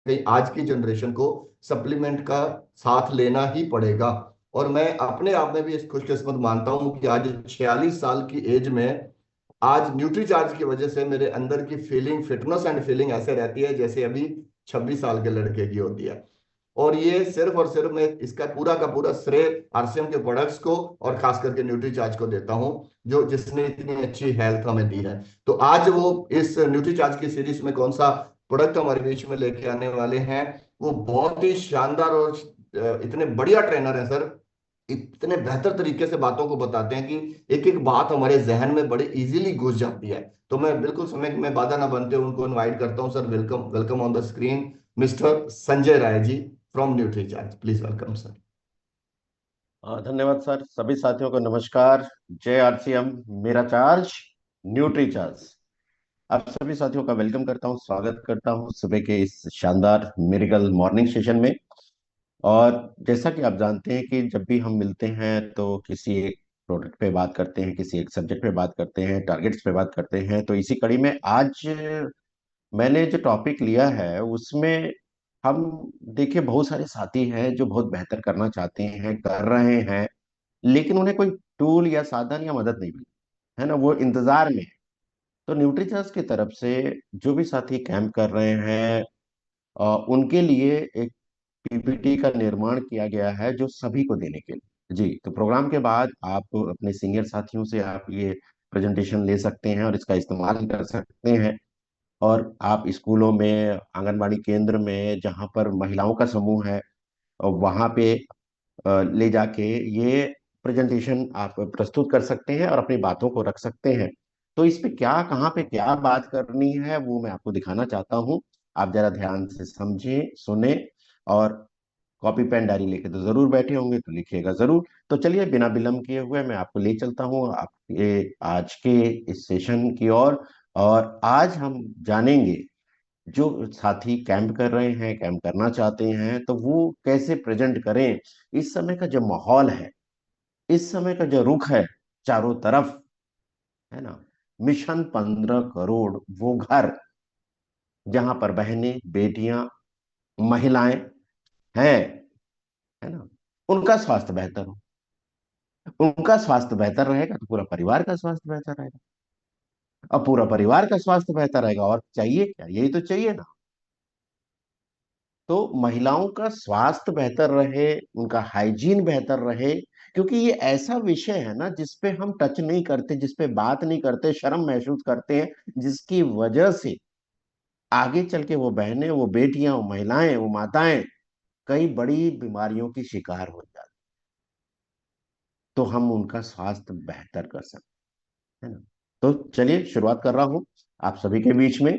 कहीं आज की जनरेशन को सप्लीमेंट का साथ लेना ही पड़ेगा। और मैं अपने आप में भी इस खुशकिस्मत मानता हूं कि आज 46 साल की एज में आज न्यूट्री चार्ज की वजह से मेरे अंदर की फीलिंग, फिटनेस एंड फीलिंग ऐसे रहती है जैसे अभी 26 साल के लड़के की होती है। और ये सिर्फ और सिर्फ मैं इसका पूरा का पूरा श्रेय आरसीएम के प्रोडक्ट्स को और खास करके न्यूट्री चार्ज को देता हूं, जो जिसने इतनी अच्छी हेल्थ हमें दी है। तो आज वो इस न्यूट्री चार्ज की सीरीज में कौन सा प्रोडक्ट हमारे बीच में लेके आने वाले हैं, वो बहुत ही शानदार और इतने बढ़िया ट्रेनर हैं सर। इतने बेहतर तरीके से बातों को बताते हैं कि एक एक बात हमारे जहन में बड़े इजीली घुस जाती है। तो मैं बिल्कुल समय में बाधा ना बनते हुए उनको इनवाइट करता हूं। Sir welcome, welcome on the screen mister Sanjay Rai ji from Nutricharge. Please welcome sir. धन्यवाद सर। सभी साथियों को नमस्कार। जय आरसीएम, मेरा चार्ज, न्यूट्री चार्ज। आप सभी साथियों का वेलकम करता हूं, स्वागत करता हूं सुबह के इस शानदार मिरेकल मॉर्निंग सेशन में। और जैसा कि आप जानते हैं कि जब भी हम मिलते हैं तो किसी एक प्रोडक्ट पे बात करते हैं, किसी एक सब्जेक्ट पे बात करते हैं, टारगेट्स पे बात करते हैं। तो इसी कड़ी में आज मैंने जो टॉपिक लिया है उसमें हम देखिए, बहुत सारे साथी हैं जो बहुत बेहतर करना चाहते हैं, कर रहे हैं, लेकिन उन्हें कोई टूल या साधन या मदद नहीं मिली, है ना, वो इंतजार में है। तो न्यूट्रीचर्स की तरफ से जो भी साथी कैंप कर रहे हैं उनके लिए एक पीपीटी का निर्माण किया गया है जो सभी को देने के लिए। जी, तो प्रोग्राम के बाद आप अपने सीनियर साथियों से आप ये प्रेजेंटेशन ले सकते हैं और इसका इस्तेमाल कर सकते हैं। और आप स्कूलों में, आंगनबाड़ी केंद्र में जहाँ पर महिलाओं का समूह है, वहाँ पे ले जाके ये प्रेजेंटेशन आप प्रस्तुत कर सकते हैं और अपनी बातों को रख सकते हैं। तो इस पे क्या, कहाँ पे क्या बात करनी है वो मैं आपको दिखाना चाहता हूँ। आप जरा ध्यान से समझें, सुने, और कॉपी पेन डायरी लेके तो जरूर बैठे होंगे, तो लिखिएगा जरूर। तो चलिए, बिना विलंब किए हुए मैं आपको ले चलता हूँ आपके आज के इस सेशन की ओर। और आज हम जानेंगे, जो साथी कैंप कर रहे हैं, कैंप करना चाहते हैं, तो वो कैसे प्रेजेंट करें। इस समय का जो माहौल है, इस समय का जो रुख है चारों तरफ, है ना, मिशन 15 करोड़, वो घर जहां पर बहनें, बेटियां, महिलाएं हैं, है ना, उनका स्वास्थ्य बेहतर हो। उनका स्वास्थ्य बेहतर रहेगा तो पूरा परिवार का स्वास्थ्य बेहतर रहेगा। अब पूरा परिवार का स्वास्थ्य बेहतर रहेगा और चाहिए क्या, यही तो चाहिए ना। तो महिलाओं का स्वास्थ्य बेहतर रहे, उनका हाइजीन बेहतर रहे, क्योंकि ये ऐसा विषय है ना जिसपे हम टच नहीं करते, जिसपे बात नहीं करते, शर्म महसूस करते हैं, जिसकी वजह से आगे चल के वो बहनें, वो बेटियां, वो महिलाएं, वो माताएं कई बड़ी बीमारियों की शिकार हो जाती। तो हम उनका स्वास्थ्य बेहतर कर सकते हैं ना। तो चलिए शुरुआत कर रहा हूं आप सभी के बीच में।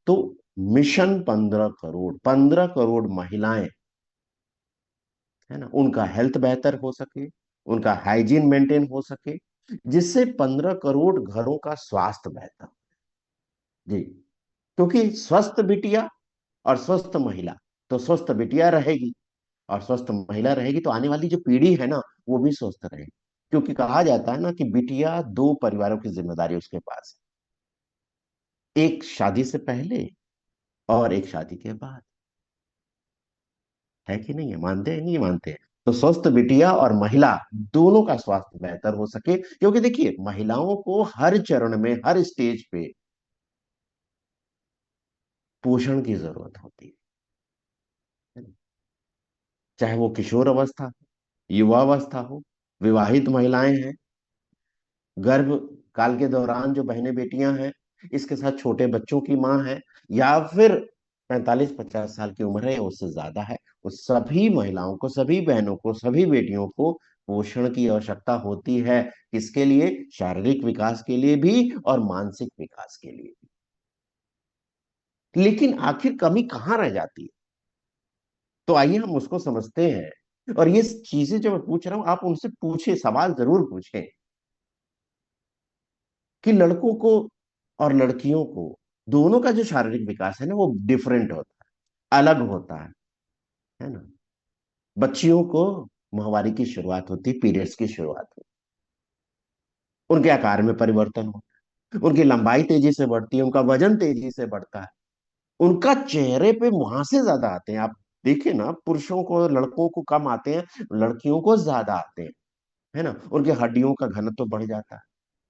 तो मिशन 15 करोड़, 15 करोड़ महिलाएं, है ना, उनका हेल्थ बेहतर हो सके, उनका हाइजीन मेंटेन हो सके, जिससे 15 करोड़ घरों का स्वास्थ्य बेहतर हो। जी, क्योंकि स्वस्थ बिटिया और स्वस्थ महिला, तो स्वस्थ बिटिया रहेगी और स्वस्थ महिला रहेगी तो आने वाली जो पीढ़ी है ना, वो भी स्वस्थ रहेगी। क्योंकि कहा जाता है ना कि बिटिया दो परिवारों की जिम्मेदारी उसके पास है, एक शादी से पहले और एक शादी के बाद। है कि नहीं है, मानते हैं नहीं मानते हैं। तो स्वस्थ बिटिया और महिला दोनों का स्वास्थ्य बेहतर हो सके, क्योंकि देखिए, महिलाओं को हर चरण में, हर स्टेज पे पोषण की जरूरत होती है। चाहे वो किशोर अवस्था हो, युवावस्था हो, विवाहित महिलाएं हैं, गर्भ काल के दौरान जो बहनें बेटियां हैं, इसके साथ छोटे बच्चों की माँ है, या फिर 45-50 साल की उम्र है, उससे ज्यादा है, उस सभी महिलाओं को, सभी बहनों को, सभी बेटियों को पोषण की आवश्यकता होती है। किसके लिए? शारीरिक विकास के लिए भी और मानसिक विकास के लिए भी। लेकिन आखिर कमी कहाँ रह जाती है? तो आइए हम उसको समझते हैं। और ये चीजें जो मैं पूछ रहा हूं, आप उनसे पूछे, सवाल जरूर पूछें कि लड़कों को और लड़कियों को, दोनों का जो शारीरिक विकास है ना, वो डिफरेंट होता है, अलग होता है ना। बच्चियों को माहवारी की शुरुआत होती है, पीरियड्स की शुरुआत होती है, उनके आकार में परिवर्तन होता है, उनकी लंबाई तेजी से बढ़ती है, उनका वजन तेजी से बढ़ता है। उनका चेहरे पे मुहासे ज्यादा आते हैं। आप देखिए ना, पुरुषों को, लड़कों को कम आते हैं, लड़कियों को ज्यादा आते हैं, है ना। उनके हड्डियों का घनत्व बढ़ जाता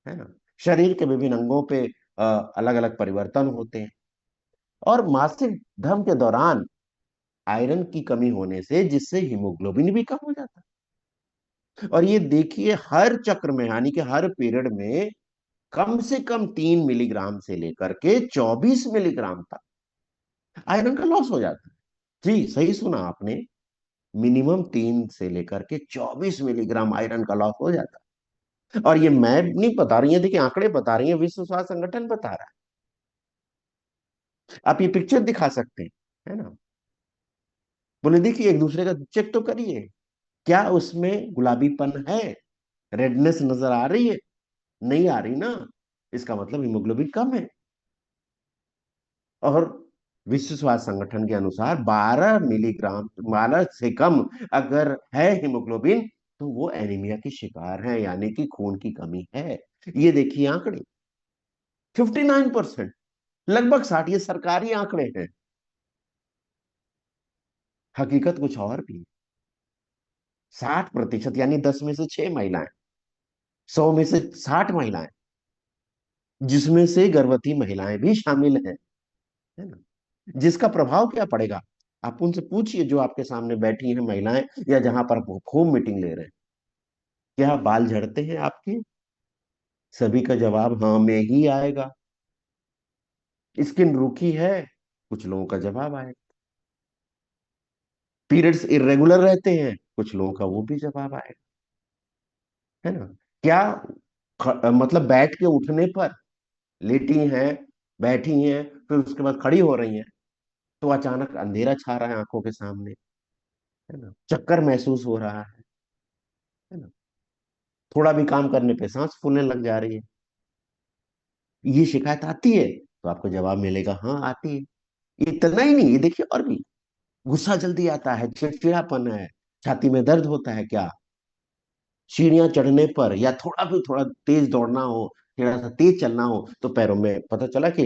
है ना। शरीर के विभिन्न अंगों पे अलग अलग परिवर्तन होते हैं। और मासिक धर्म के दौरान आयरन की कमी होने से, जिससे हीमोग्लोबिन भी कम हो जाता है। और ये देखिए, हर चक्र में यानी कि हर पीरियड में कम से कम 3 मिलीग्राम से लेकर के 24 मिलीग्राम तक आयरन का लॉस हो जाता है। जी सही सुना आपने, मिनिमम 3 से लेकर के 24 मिलीग्राम आयरन का लॉस हो जाता है। और ये मैं नहीं बता रही है, देखिए आंकड़े बता रही है, विश्व स्वास्थ्य संगठन बता रहा है। आप ये पिक्चर दिखा सकते हैं, है ना। बोले देखिए, एक दूसरे का चेक तो करिए, क्या उसमें गुलाबीपन है, रेडनेस नजर आ रही है? नहीं आ रही ना, इसका मतलब हीमोग्लोबिन कम है। और विश्व स्वास्थ्य संगठन के अनुसार 12 मिलीग्राम, 12 से कम अगर है हीमोग्लोबिन, तो वो एनीमिया की शिकार है, यानी कि खून की कमी है। ये देखिए आंकड़े, 59%, लगभग 60, ये सरकारी आंकड़े हैं। हकीकत कुछ और भी, 60% यानी 10 में से 6 महिलाएं, 100 में से 60 महिलाएं, जिसमें से गर्भवती महिलाएं भी शामिल हैं, है ना। जिसका प्रभाव क्या पड़ेगा? आप उनसे पूछिए, जो आपके सामने बैठी हैं महिलाएं, या जहां पर आप खूब मीटिंग ले रहे हैं, क्या बाल झड़ते हैं आपके? सभी का जवाब हाँ में ही आएगा। स्किन रूखी है, कुछ लोगों का जवाब आएगा। पीरियड्स इरेगुलर रहते हैं, कुछ लोगों का वो भी जवाब आएगा, है ना। क्या मतलब बैठ के उठने पर, लेटी हैं, बैठी हैं, फिर उसके बाद खड़ी हो रही हैं, तो अचानक अंधेरा छा रहा है आंखों के सामने, है ना, चक्कर महसूस हो रहा है ना, थोड़ा भी काम करने पे सांस फूलने लग जा रही है, ये शिकायत आती है, तो आपको जवाब मिलेगा हाँ आती है। इतना ही नहीं, ये देखिए और भी, गुस्सा जल्दी आता है, चिड़चिड़ापन है, छाती में दर्द होता है क्या, सीढ़ियां चढ़ने पर, या थोड़ा तेज दौड़ना हो, थोड़ा सा तेज चलना हो, तो पैरों में पता चला कि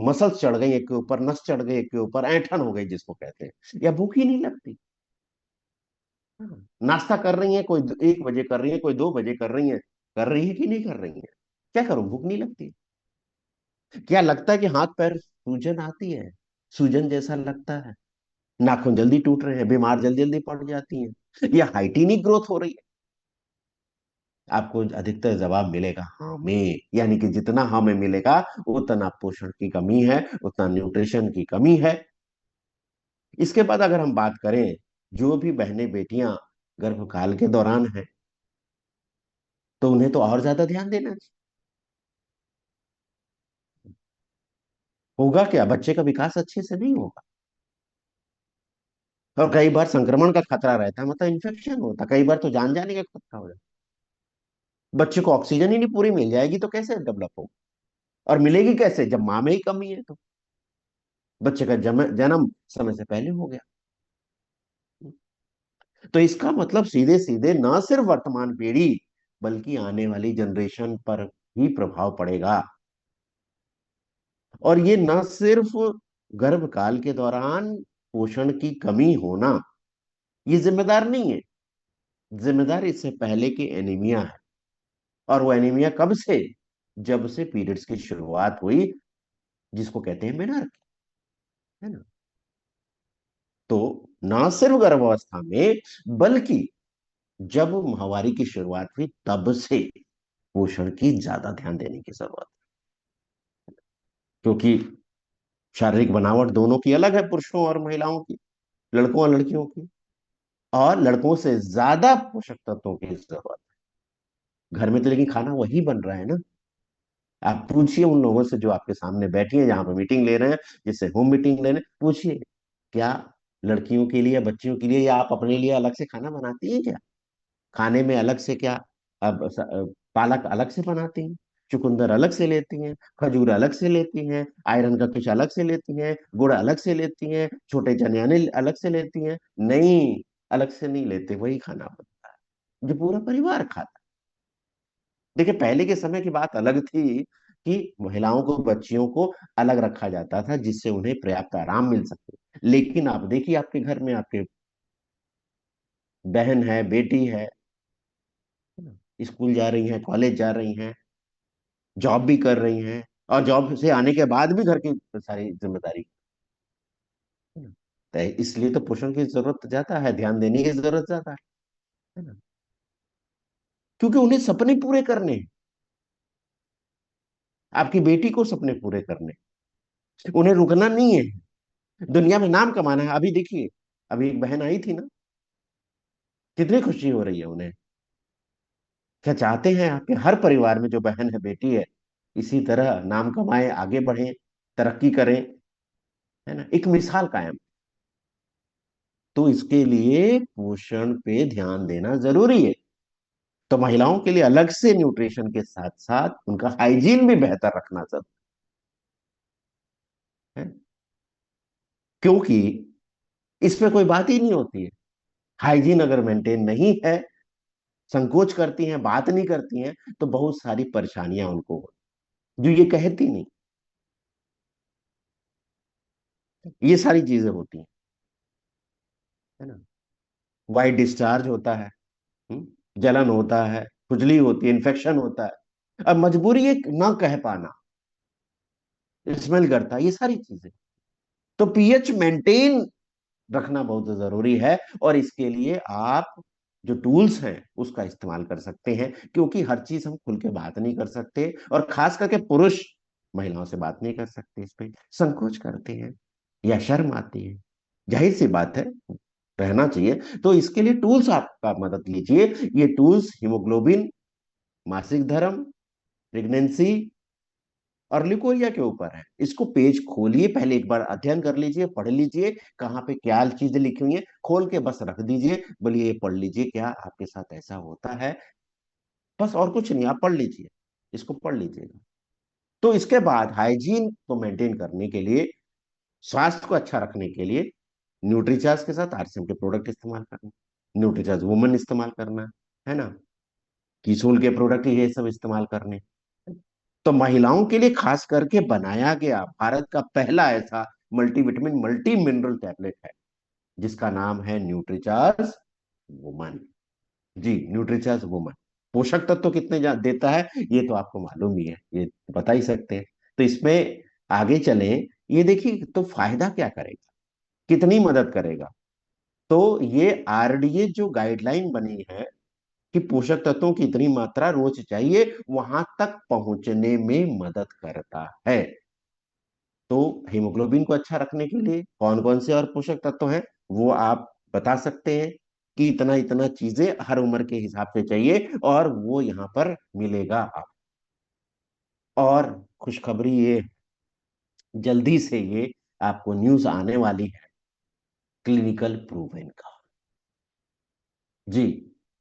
मसल्स चढ़ गई एक के ऊपर, नस चढ़ गई एक के ऊपर, ऐंठन हो गई जिसको कहते हैं, या भूख ही नहीं लगती। हाँ, नाश्ता कर रही है, कोई 1 बजे कर रही है, कोई 2 बजे कर रही है, कर रही है कि नहीं कर रही है? क्या करूं, भूख नहीं लगती? क्या लगता है कि हाथ पैर सूजन आती है, सूजन जैसा लगता है, नाखून जल्दी टूट रहे हैं, बीमार जल्दी जल्दी पड़ जाती हैं, या हाइट ही नहीं ग्रोथ हो रही है? आपको अधिकतर जवाब मिलेगा हाँ में, यानी कि जितना हाँ में मिलेगा, उतना पोषण की कमी है, उतना न्यूट्रिशन की कमी है। इसके बाद अगर हम बात करें, जो भी बहनें बेटियां गर्भकाल के दौरान हैं, तो उन्हें तो और ज्यादा ध्यान देना चाहिए। होगा क्या, बच्चे का विकास अच्छे से नहीं होगा, और कई बार संक्रमण का खतरा रहता है, मतलब इन्फेक्शन होता है, कई बार तो जान जाने का खतरा हो जाता है। बच्चे को ऑक्सीजन ही नहीं पूरी मिल जाएगी तो कैसे डेवलप होगा, और मिलेगी कैसे जब माँ में ही कमी है, तो बच्चे का जन्म समय से पहले हो गया। तो इसका मतलब सीधे सीधे न सिर्फ वर्तमान पीढ़ी, बल्कि आने वाली जनरेशन पर भी प्रभाव पड़ेगा। और ये न सिर्फ गर्भकाल के दौरान पोषण की कमी होना, ये जिम्मेदार नहीं है, जिम्मेदार इससे पहले की एनीमिया है। और वो एनीमिया कब से? जब से पीरियड्स की शुरुआत हुई, जिसको कहते हैं मेनर्क, है ना। तो ना सिर्फ गर्भावस्था में, बल्कि जब माहवारी की शुरुआत हुई, तब से पोषण की ज्यादा ध्यान देने की जरूरत है। क्योंकि शारीरिक बनावट दोनों की अलग है, पुरुषों और महिलाओं की, लड़कों और लड़कियों की, और लड़कों से ज्यादा पोषक तत्वों की जरूरत है। घर में तो लेकिन खाना वही बन रहा है ना। आप पूछिए उन लोगों से जो आपके सामने बैठी हैं, जहां पर मीटिंग ले रहे हैं, जिससे होम मीटिंग ले रहे हैं, पूछिए, क्या लड़कियों के लिए, बच्चियों के लिए, या आप अपने लिए अलग से खाना बनाती हैं क्या? खाने में अलग से क्या, अब पालक अलग से बनाती हैं, चुकंदर अलग से लेती हैं, खजूर अलग से लेती हैं, आयरन का कुछ अलग से लेती हैं, गुड़ अलग से लेती हैं, छोटे चने अलग से लेती हैं? नहीं, अलग से नहीं लेते, वही खाना बनता है जो पूरा परिवार खाता है। देखिए, पहले के समय की बात अलग थी, कि महिलाओं को, बच्चियों को अलग रखा जाता था जिससे उन्हें पर्याप्त आराम मिल सके। लेकिन आप देखिए, आपके घर में आपके बहन है, बेटी है ना, स्कूल जा रही हैं, कॉलेज जा रही हैं, जॉब भी कर रही हैं, और जॉब से आने के बाद भी घर की सारी जिम्मेदारी है ना। तो इसलिए तो पोषण की जरूरत ज्यादा है, ध्यान देने की जरूरत ज्यादा है ना, क्योंकि उन्हें सपने पूरे करने हैं। आपकी बेटी को सपने पूरे करने हैं। उन्हें रुकना नहीं है, दुनिया में नाम कमाना है। अभी देखिए, अभी एक बहन आई थी ना, कितनी खुशी हो रही है उन्हें। क्या चाहते हैं आपके हर परिवार में जो बहन है, बेटी है, इसी तरह नाम कमाए, आगे बढ़े, तरक्की करें, है ना, एक मिसाल कायम। तो इसके लिए पोषण पे ध्यान देना जरूरी है। तो महिलाओं के लिए अलग से न्यूट्रिशन के साथ साथ उनका हाइजीन भी बेहतर रखना जरूरी है, क्योंकि इसमें कोई बात ही नहीं होती है। हाइजीन अगर मेंटेन नहीं है, संकोच करती हैं, बात नहीं करती हैं, तो बहुत सारी परेशानियां उनको हो, जो ये कहती नहीं, ये सारी चीजें होती हैं, है ना। वाइट डिस्चार्ज होता है, जलन होता है, खुजली होती है, इन्फेक्शन होता है। अब मजबूरी एक ना कह पाना, स्मेल करता है, ये सारी चीजें। तो पीएच मेंटेन रखना बहुत जरूरी है, और इसके लिए आप जो टूल्स हैं उसका इस्तेमाल कर सकते हैं, क्योंकि हर चीज हम खुल के बात नहीं कर सकते, और खास करके पुरुष महिलाओं से बात नहीं कर सकते, इस पे संकोच करते हैं या शर्म आती है। जाहिर सी बात है, रहना चाहिए। तो इसके लिए टूल्स आपका मदद लीजिए। ये टूल्स हीमोग्लोबिन, मासिक धर्म, प्रेगनेंसी और ल्यूकोरिया के ऊपर है। इसको पेज खोलिए, पहले एक बार अध्ययन कर लीजिए, पढ़ लीजिए, कहाँ पे क्या चीजें लिखी हुई है, खोल के बस रख दीजिए, बोलिए ये पढ़ लीजिए, क्या आपके साथ ऐसा होता है, बस और कुछ नहीं, आप पढ़ लीजिए, इसको पढ़ लीजिएगा। तो इसके बाद हाइजीन को मेंटेन करने के लिए, स्वास्थ्य को अच्छा रखने के लिए, न्यूट्रीचार्ज के साथ आरसीएम के प्रोडक्ट इस्तेमाल करना, न्यूट्रीचार्ज वुमन इस्तेमाल करना, है ना, कीसूल के प्रोडक्ट ये सब इस्तेमाल करने। तो महिलाओं के लिए खास करके बनाया गया भारत का पहला ऐसा मल्टीविटामिन, मल्टी मिनरल टैबलेट है, जिसका नाम है न्यूट्रीचार्ज वुमन। जी, न्यूट्रीचार्ज वुमन पोषक तत्व कितने देता है ये तो आपको मालूम ही है, ये बता ही सकते हैं। तो इसमें आगे चलें, ये देखिए तो फायदा क्या करेगा, कितनी मदद करेगा। तो ये आरडीए जो गाइडलाइन बनी है कि पोषक तत्वों की इतनी मात्रा रोज चाहिए, वहां तक पहुंचने में मदद करता है। तो हीमोग्लोबिन को अच्छा रखने के लिए कौन कौन से और पोषक तत्व हैं, वो आप बता सकते हैं कि इतना इतना चीजें हर उम्र के हिसाब से चाहिए, और वो यहाँ पर मिलेगा आप। और खुशखबरी ये, जल्दी से ये आपको न्यूज आने वाली है क्लिनिकल प्रूवन का। जी,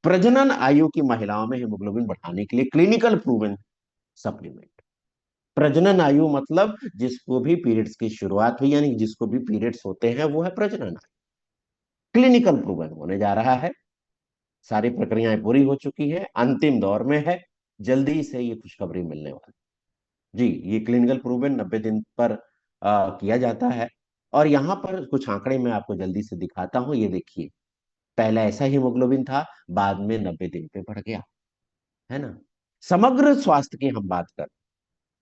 प्रजनन आयु की महिलाओं में हीमोग्लोबिन बढ़ाने के लिए क्लिनिकल प्रूवन सप्लीमेंट। प्रजनन आयु मतलब जिसको भी पीरियड्स की शुरुआत हुई, यानी जिसको भी पीरियड्स होते हैं, वो है प्रजनन आयु। क्लिनिकल प्रूवन होने जा रहा है, सारी प्रक्रियाएं पूरी हो चुकी है, अंतिम दौर में है, जल्दी से ये खुशखबरी मिलने वाली। जी, ये क्लिनिकल प्रूवन 90 दिन पर किया जाता है। और यहाँ पर कुछ आंकड़े मैं आपको जल्दी से दिखाता हूँ, ये देखिए। पहला ऐसा हीमोग्लोबिन था, बाद में 90 दिन पे बढ़ गया, है ना। समग्र स्वास्थ्य की हम बात कर,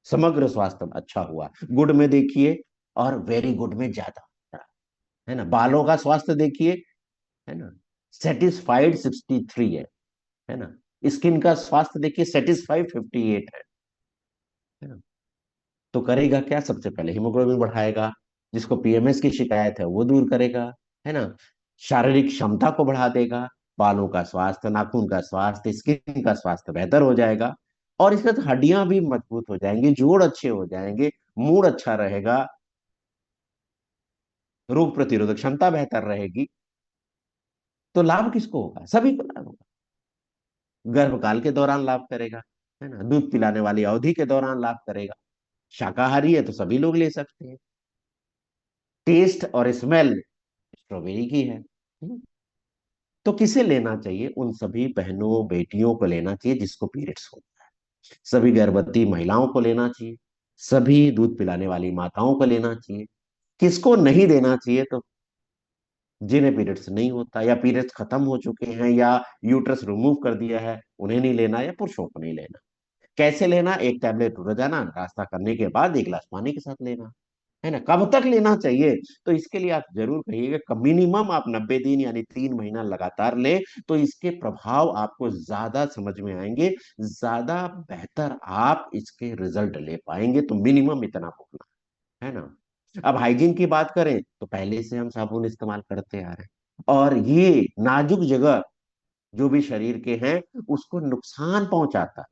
समग्र स्वास्थ्य अच्छा हुआ, गुड में देखिए, और वेरी गुड में ज्यादा, है ना। बालों का स्वास्थ्य देखिए, है ना, सेटिस्फाइड 63 है ना। स्किन का स्वास्थ्य देखिए, सेटिस्फाइड 58 है ना। तो करेगा क्या, सबसे पहले हीमोग्लोबिन बढ़ाएगा, जिसको पीएमएस की शिकायत है वो दूर करेगा, है ना। शारीरिक क्षमता को बढ़ा देगा, बालों का स्वास्थ्य, नाखून का स्वास्थ्य, स्किन का स्वास्थ्य बेहतर हो जाएगा, और इसके साथ हड्डियां भी मजबूत हो जाएंगी, जोड़ अच्छे हो जाएंगे, मूड अच्छा रहेगा, रोग प्रतिरोधक क्षमता बेहतर रहेगी। तो लाभ किसको होगा, सभी को लाभ होगा। गर्भकाल के दौरान लाभ करेगा, है ना, दूध पिलाने वाली अवधि के दौरान लाभ करेगा। शाकाहारी है तो सभी लोग ले सकते हैं। टेस्ट और स्मेल स्ट्रॉबेरी की है। तो किसे लेना चाहिए, उन सभी बहनों बेटियों को लेना चाहिए जिसको पीरियड्स हो, सभी गर्भवती महिलाओं को लेना चाहिए, सभी दूध पिलाने वाली माताओं को लेना चाहिए। किसको नहीं देना चाहिए? तो जिन्हें पीरियड्स नहीं होता या पीरियड्स खत्म हो चुके हैं या यूट्रस रिमूव कर दिया है, उन्हें नहीं लेना, या पुरुषों को नहीं लेना। कैसे लेना? एक टैबलेट रोजाना नाश्ता करने के बाद 1 गिलास पानी के साथ लेना, है ना। कब तक लेना चाहिए? तो इसके लिए आप जरूर कहिएगा कि मिनिमम आप 90 दिन यानी 3 महीना लगातार ले, तो इसके प्रभाव आपको ज्यादा समझ में आएंगे, ज्यादा बेहतर आप इसके रिजल्ट ले पाएंगे। तो मिनिमम इतना भूखना है ना। अब हाइजीन की बात करें तो पहले से हम साबुन इस्तेमाल करते आ रहे हैं, और ये नाजुक जगह जो भी शरीर के हैं उसको नुकसान पहुंचाता है।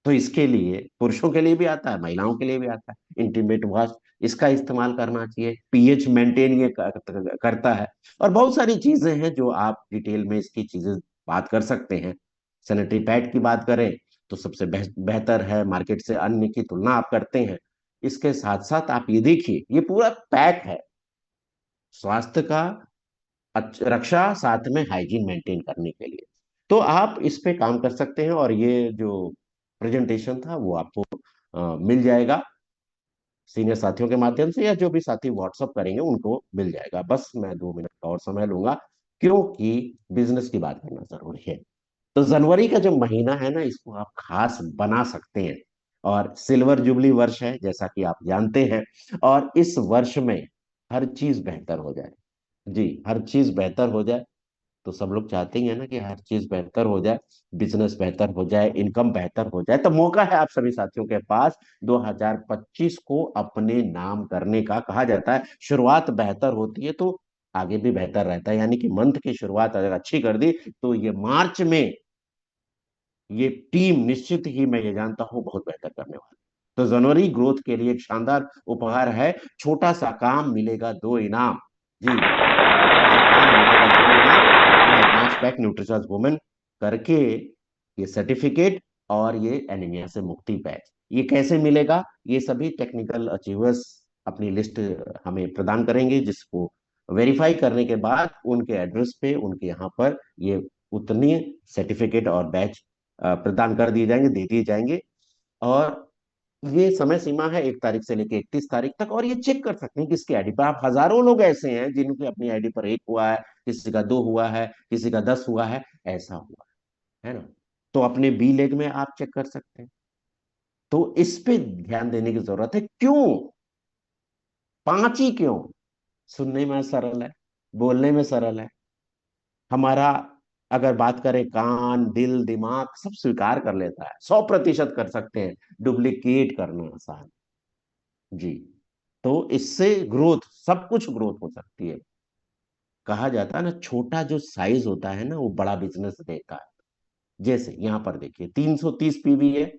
तो इसके लिए पुरुषों के लिए भी आता है, महिलाओं के लिए भी आता है इंटीमेट वॉश, इसका इस्तेमाल करना चाहिए। पीएच मेंटेन ये करता है। और बहुत सारी चीजें हैं जो आप डिटेल में इसकी चीजें बात कर सकते हैं। सैनिटरी पैड की बात करें तो सबसे बेहतर है, मार्केट से अन्य की तुलना आप करते हैं। इसके साथ साथ आप ये देखिए, ये पूरा पैक है, स्वास्थ्य का रक्षा, साथ में हाइजीन मेंटेन करने के लिए। तो आप इस पे काम कर सकते हैं, और ये जो प्रेजेंटेशन था वो आपको मिल जाएगा सीनियर साथियों के माध्यम से, या जो भी साथी व्हाट्सअप करेंगे उनको मिल जाएगा। बस मैं 2 मिनट का और समय लूंगा, क्योंकि बिजनेस की बात करना जरूरी है। तो जनवरी का जो महीना है ना, इसको आप खास बना सकते हैं। और सिल्वर जुबली वर्ष है, जैसा कि आप जानते हैं। और इस वर्ष में हर चीज बेहतर हो जाए। जी, हर चीज बेहतर हो जाए। तो सब लोग चाहते ही है ना कि हर चीज बेहतर हो जाए, बिजनेस बेहतर हो जाए, इनकम बेहतर हो जाए। तो मौका है आप सभी साथियों के पास 2025 को अपने नाम करने का। कहा जाता है शुरुआत बेहतर होती है तो आगे भी बेहतर रहता है, यानी कि मंथ की शुरुआत अगर अच्छी कर दी तो ये मार्च में ये टीम निश्चित ही, मैं ये जानता हूं, बहुत बेहतर करने वाली। तो जनवरी ग्रोथ के लिए एक शानदार उपहार है। छोटा सा काम मिलेगा 2 इनाम। जी, छोटा सा काम मिलेगा 2 इनाम। जी हाँ, 5 पैक न्यूट्रिचॉइस वुमेन करके ये सर्टिफिकेट, और ये एनीमिया से मुक्ति पैच। ये कैसे मिलेगा? ये सभी टेक्निकल अचीवर्स अपनी लिस्ट हमें प्रदान करेंगे, जिसको वेरीफाई करने के बाद उनके एड्रेस पे, उनके यहाँ पर ये उतनी सर्टिफिकेट और बैच प्रदान कर दिए जाएंगे, दे दिए जाएंगे। और ये समय सीमा है 1 तारीख से लेकर 31 तारीख तक। और ये चेक कर सकते हैं किसकी आईडी पर। आप, हजारों लोग ऐसे हैं जिनके अपनी आईडी पर 1 हुआ है, किसी का 2 हुआ है, किसी का 10 हुआ है, ऐसा हुआ है ना। तो अपने बी लेग में आप चेक कर सकते हैं। तो इस पे ध्यान देने की जरूरत है। क्यों 5 ही? क्यों? सुनने में सरल है, बोलने में सरल है। हमारा अगर बात करें, कान, दिल, दिमाग सब स्वीकार कर लेता है, 100% कर सकते हैं। डुप्लीकेट करना आसान। जी। तो इससे ग्रोथ, सब कुछ ग्रोथ हो सकती है। कहा जाता है ना, छोटा जो साइज होता है ना वो बड़ा बिजनेस देता है। जैसे यहां पर देखिए, 330 पीवी है,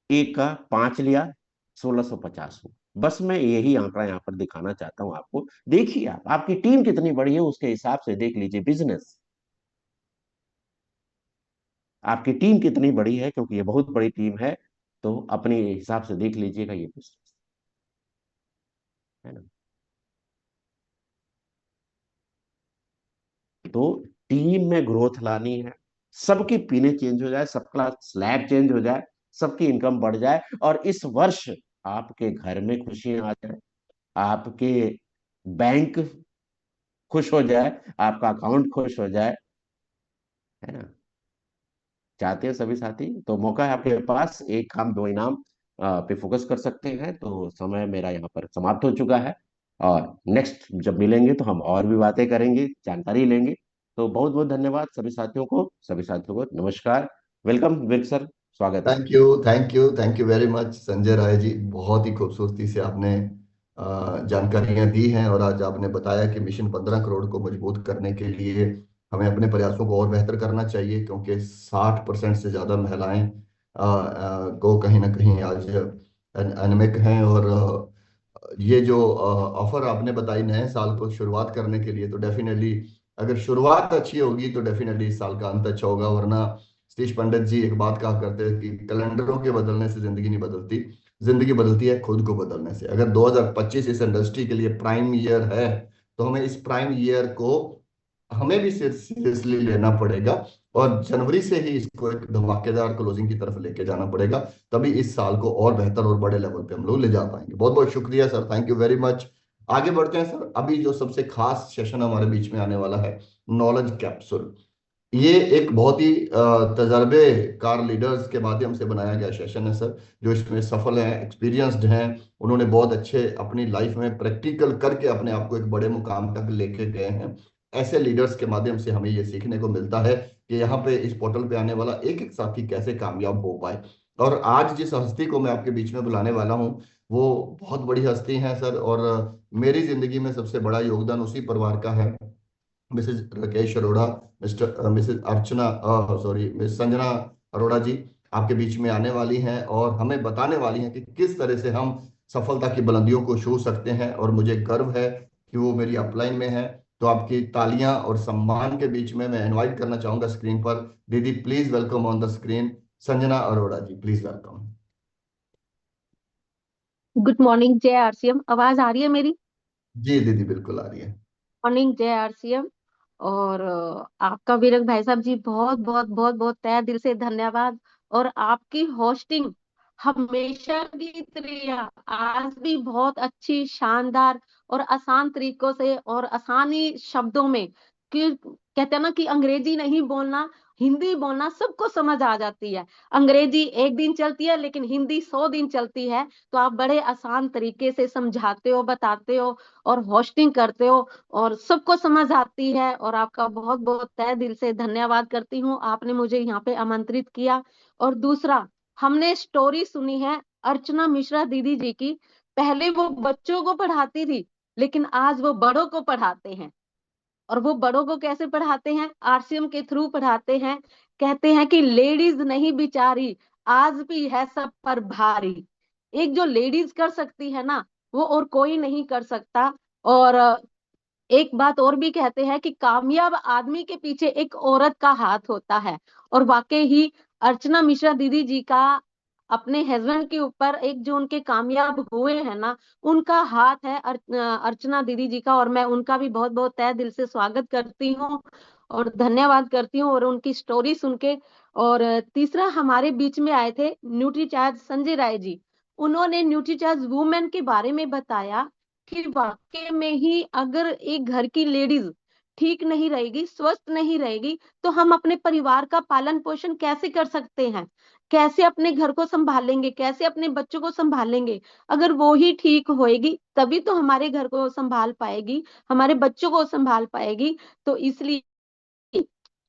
एक का 5 लिया, 1650 हुआ। बस मैं यही आंकड़ा यहां पर दिखाना चाहता हूं आपको। देखिए, आप, आपकी टीम कितनी बड़ी है उसके हिसाब से देख लीजिए बिजनेस। आपकी टीम कितनी बड़ी है, क्योंकि ये बहुत बड़ी टीम है, तो अपने हिसाब से देख लीजिएगा ये बिजनेस, है ना। तो टीम में ग्रोथ लानी है, सबकी पीने चेंज हो जाए, सबका स्लैब चेंज हो जाए, सबकी इनकम बढ़ जाए, और इस वर्ष आपके घर में खुशियां आ जाए, आपके बैंक खुश हो जाए, आपका अकाउंट खुश हो जाए, है ना। चाहते हैं सभी साथी? तो मौका है आपके पास, 1 काम 2 इनाम पे फोकस कर सकते हैं। तो समय मेरा यहाँ पर समाप्त हो चुका है, और नेक्स्ट जब मिलेंगे तो हम और भी बातें करेंगे, जानकारी लेंगे। तो बहुत बहुत धन्यवाद सभी साथियों को, सभी साथियों को नमस्कार। वेलकम विवेक सर, स्वागत है थैंक आपका। You, thank you, thank you very much Sanjay Rai ji. बहुत ही खूबसूरती से आपने जानकारियां दी हैं, और आज आपने बताया कि मिशन 15 करोड़ को मजबूत करने के लिए हमें अपने प्रयासों को और बेहतर करना चाहिए, क्योंकि 60% से ज़्यादा महिलाएं को कहीं ना कहीं आज एनेमिक हैं। और ये जो ऑफर आपने बताई नए साल को शुरुआत करने के लिए, तो डेफिनेटली अगर शुरुआत अच्छी होगी तो डेफिनेटली इस साल का अंत अच्छा होगा। वरना सतीश पंडित जी एक बात कहा करते हैं कि कैलेंडरों के बदलने से जिंदगी नहीं बदलती, जिंदगी बदलती है खुद को बदलने से। अगर 2025 इस इंडस्ट्री के लिए प्राइम ईयर है, तो हमें इस प्राइम ईयर को हमें भी सीरियसली लेना पड़ेगा, और जनवरी से ही इसको एक धमाकेदार क्लोजिंग की तरफ लेके जाना पड़ेगा। तभी इस साल को और बेहतर और बड़े लेवल पे हम लोग ले जा पाएंगे। बहुत बहुत शुक्रिया sir, thank you very much. आगे बढ़ते हैं सर। अभी जो सबसे खास सेशन हमारे बीच में आने वाला है, नॉलेज कैप्सूल। ये एक बहुत ही तजर्बेकार लीडर्स के माध्यम से बनाया गया सेशन है सर, जो इसमें सफल हैं, एक्सपीरियंस्ड हैं। उन्होंने बहुत अच्छे अपनी लाइफ में प्रैक्टिकल करके अपने आप को एक बड़े मुकाम तक लेके गए हैं। ऐसे लीडर्स के माध्यम से हमें ये सीखने को मिलता है कि यहाँ पे इस पोर्टल पे आने वाला एक एक साथी कैसे कामयाब हो पाए। और आज जिस हस्ती को मैं आपके बीच में बुलाने वाला हूँ, वो बहुत बड़ी हस्ती हैं सर। और मेरी जिंदगी में सबसे बड़ा योगदान उसी परिवार का है। मिसेज राकेश अरोड़ा, मिसेज अर्चना, सॉरी, मिस संजना अरोड़ा जी आपके बीच में आने वाली हैं और हमें बताने वाली हैं कि किस तरह से हम सफलता की बुलंदियों को छू सकते हैं। और मुझे गर्व है कि वो मेरी अपलाइन में है। तो आपकी तालियां और सम्मान के बीच में मैं इनवाइट करना चाहूंगा स्क्रीन पर, दीदी please welcome on the screen, Sanjana Arora ji, please welcome. Good morning जय आरसीएम। आवाज आ रही है मेरी? जी दीदी बिल्कुल आ रही है। मॉर्निंग जय आरसीएम। और आपका वीरक भाई साहब जी, बहुत बहुत बहुत बहुत तहे दिल से धन्यवाद। और आपकी होस्टिंग हमेशा की तरह आज भी बहुत अच्छी, शानदार और आसान तरीकों से और आसानी शब्दों में, कि कहते हैं ना कि अंग्रेजी नहीं बोलना, हिंदी बोलना सबको समझ आ जाती है। अंग्रेजी एक दिन चलती है लेकिन हिंदी 100 दिन चलती है। तो आप बड़े आसान तरीके से समझाते हो, बताते हो और होस्टिंग करते हो और सबको समझ आती है। और आपका बहुत बहुत तहे दिल से धन्यवाद करती हूँ, आपने मुझे यहाँ पे आमंत्रित किया। और दूसरा, हमने स्टोरी सुनी है अर्चना मिश्रा दीदी जी की। पहले वो बच्चों को पढ़ाती थी, लेकिन आज वो बड़ों को पढ़ाते हैं। और वो बड़ों को कैसे पढ़ाते हैं? आरसीएम के थ्रू पढ़ाते हैं। कहते हैं कि लेडीज नहीं बिचारी, आज भी है सब पर भारी। एक जो लेडीज कर सकती है ना, वो और कोई नहीं कर सकता। और एक बात और भी कहते हैं कि कामयाब आदमी के पीछे एक औरत का हाथ होता है। और वाकई ही अर्चना मिश्रा दीदी जी का अपने हस्बैंड के ऊपर, एक जो उनके कामयाब हुए हैं ना, उनका हाथ है अर्चना दीदी जी का। और मैं उनका भी बहुत बहुत तहे दिल से स्वागत करती हूँ और धन्यवाद करती हूँ और उनकी स्टोरी सुन के। और तीसरा, हमारे बीच में आए थे न्यूट्रीचार्ज संजय राय जी। उन्होंने न्यूट्रीचार्ज वुमेन के बारे में बताया कि वाकई में ही अगर एक घर की लेडीज ठीक नहीं रहेगी, स्वस्थ नहीं रहेगी, तो हम अपने परिवार का पालन पोषण कैसे कर सकते हैं? कैसे अपने घर को संभालेंगे? कैसे अपने बच्चों को संभालेंगे? अगर वो ही ठीक होएगी तभी तो हमारे घर को संभाल पाएगी, हमारे बच्चों को संभाल पाएगी। तो इसलिए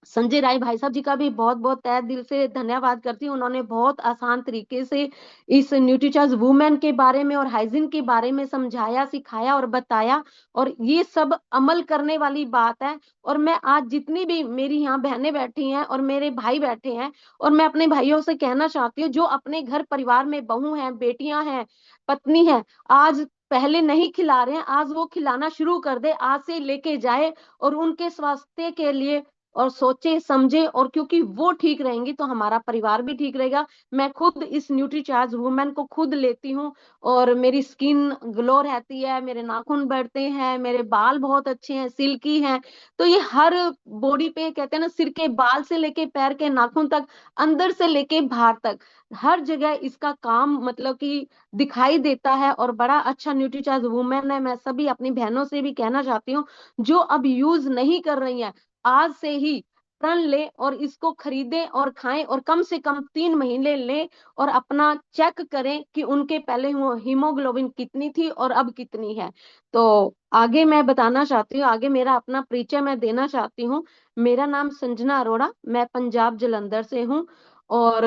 संजय राय भाई साहब जी का भी बहुत बहुत तहे दिल से धन्यवाद करती हूँ। उन्होंने बहुत आसान तरीके से इस न्यूट्रीचॉइस वुमेन के बारे में और हाइजीन के बारे में समझाया, सिखाया और बताया। और ये सब अमल करने वाली बात है। और मैं आज जितनी भी मेरी यहाँ बहनें बैठी हैं और मेरे भाई बैठे हैं, और मैं अपने भाइयों से कहना चाहती हूँ, जो अपने घर परिवार में बहू हैं, बेटियां हैं, पत्नी है, आज पहले नहीं खिला रहे हैं, आज वो खिलाना शुरू कर दे, आज से लेके जाए और उनके स्वास्थ्य के लिए और सोचे समझे। और क्योंकि वो ठीक रहेंगी तो हमारा परिवार भी ठीक रहेगा। मैं खुद इस न्यूट्रीचार्ज वुमेन को खुद लेती हूँ और मेरी स्किन ग्लो रहती है, मेरे नाखून बढ़ते हैं, मेरे बाल बहुत अच्छे हैं, सिल्की हैं। तो ये हर बॉडी पे, कहते हैं ना, सिर के बाल से लेके पैर के नाखून तक, अंदर से लेके बाहर तक, हर जगह इसका काम मतलब कि दिखाई देता है। और बड़ा अच्छा न्यूट्रीचार्ज वुमेन है। मैं सभी अपनी बहनों से भी कहना चाहती हूँ, जो अब यूज नहीं कर रही है, आज से ही प्रण ले और इसको खरीदें और खाएं। और कम से कम 3 महीने लें और अपना चेक करें कि उनके पहले हीमोग्लोबिन कितनी थी और अब कितनी है। तो आगे मैं बताना चाहती हूँ, आगे मेरा अपना परिचय मैं देना चाहती हूँ। मेरा नाम संजना अरोड़ा, मैं पंजाब जलंधर से हूँ। और